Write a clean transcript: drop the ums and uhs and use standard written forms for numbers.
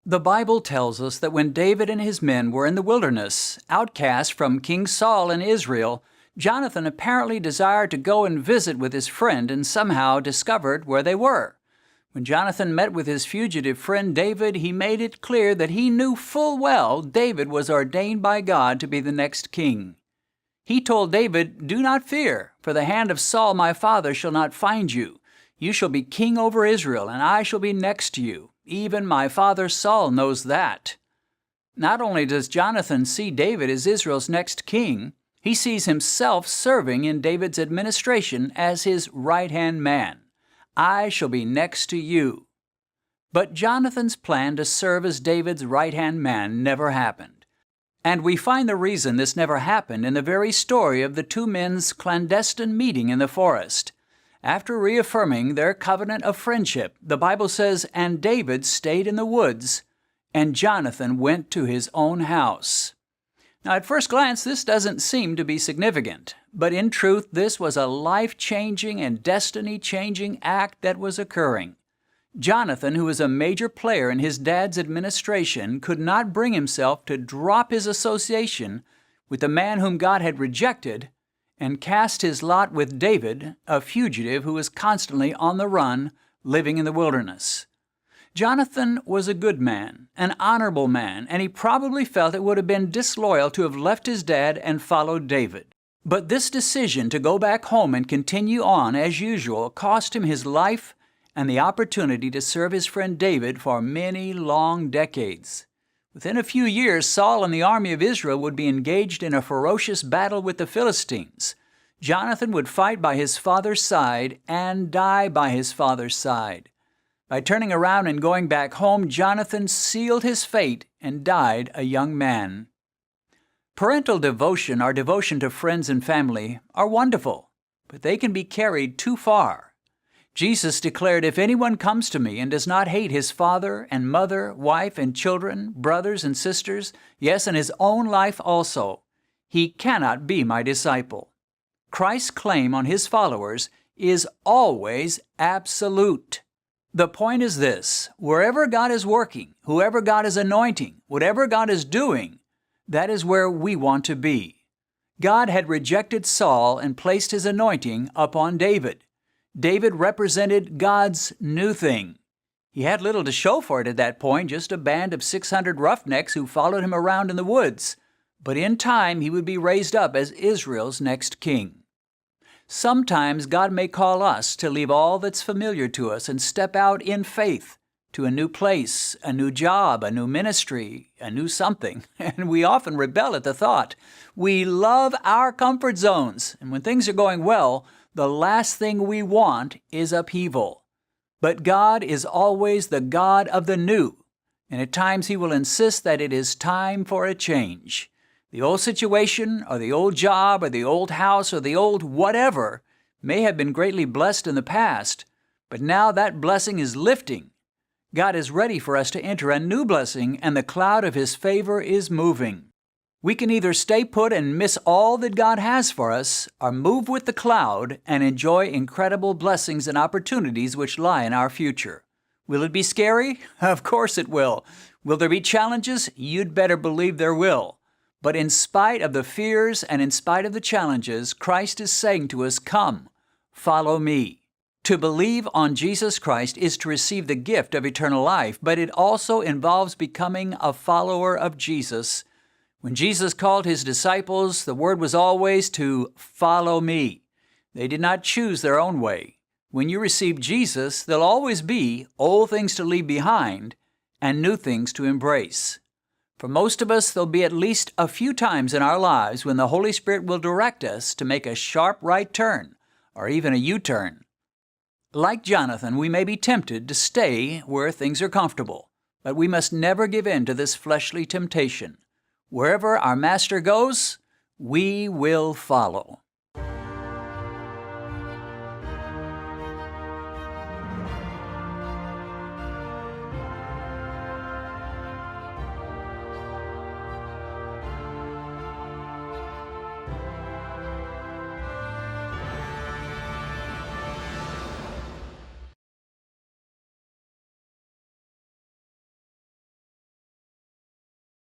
The Bible tells us that when David and his men were in the wilderness, outcast from King Saul in Israel, Jonathan apparently desired to go and visit with his friend and somehow discovered where they were. When Jonathan met with his fugitive friend David, he made it clear that he knew full well David was ordained by God to be the next king. He told David, "Do not fear, for the hand of Saul my father shall not find you. You shall be king over Israel, and I shall be next to you. Even my father Saul knows that." Not only does Jonathan see David as Israel's next king, he sees himself serving in David's administration as his right-hand man. "I shall be next to you." But Jonathan's plan to serve as David's right-hand man never happened. And we find the reason this never happened in the very story of the two men's clandestine meeting in the forest. After reaffirming their covenant of friendship, the Bible says, "And David stayed in the woods, and Jonathan went to his own house." Now, at first glance, this doesn't seem to be significant, but in truth, this was a life-changing and destiny-changing act that was occurring. Jonathan, who was a major player in his dad's administration, could not bring himself to drop his association with the man whom God had rejected and cast his lot with David, a fugitive who was constantly on the run, living in the wilderness. Jonathan was a good man, an honorable man, and he probably felt it would have been disloyal to have left his dad and followed David. But this decision to go back home and continue on as usual cost him his life and the opportunity to serve his friend David for many long decades. Within a few years, Saul and the army of Israel would be engaged in a ferocious battle with the Philistines. Jonathan would fight by his father's side and die by his father's side. By turning around and going back home, Jonathan sealed his fate and died a young man. Parental devotion or devotion to friends and family are wonderful, but they can be carried too far. Jesus declared, "If anyone comes to me and does not hate his father and mother, wife and children, brothers and sisters, yes, and his own life also, he cannot be my disciple." Christ's claim on his followers is always absolute. The point is this: wherever God is working, whoever God is anointing, whatever God is doing, that is where we want to be. God had rejected Saul and placed his anointing upon David. David represented God's new thing. He had little to show for it at that point, just a band of 600 roughnecks who followed him around in the woods. But in time, he would be raised up as Israel's next king. Sometimes God may call us to leave all that's familiar to us and step out in faith to a new place, a new job, a new ministry, a new something. And we often rebel at the thought. We love our comfort zones, and when things are going well, the last thing we want is upheaval. But God is always the God of the new, and at times He will insist that it is time for a change. The old situation, or the old job, or the old house, or the old whatever may have been greatly blessed in the past, but now that blessing is lifting. God is ready for us to enter a new blessing, and the cloud of His favor is moving. We can either stay put and miss all that God has for us, or move with the cloud and enjoy incredible blessings and opportunities which lie in our future. Will it be scary? Of course it will. Will there be challenges? You'd better believe there will. But in spite of the fears and in spite of the challenges, Christ is saying to us, "Come, follow me." To believe on Jesus Christ is to receive the gift of eternal life, but it also involves becoming a follower of Jesus. When Jesus called His disciples, the word was always to follow me. They did not choose their own way. When you receive Jesus, there'll always be old things to leave behind and new things to embrace. For most of us, there'll be at least a few times in our lives when the Holy Spirit will direct us to make a sharp right turn or even a U-turn. Like Jonathan, we may be tempted to stay where things are comfortable, but we must never give in to this fleshly temptation. Wherever our Master goes, we will follow.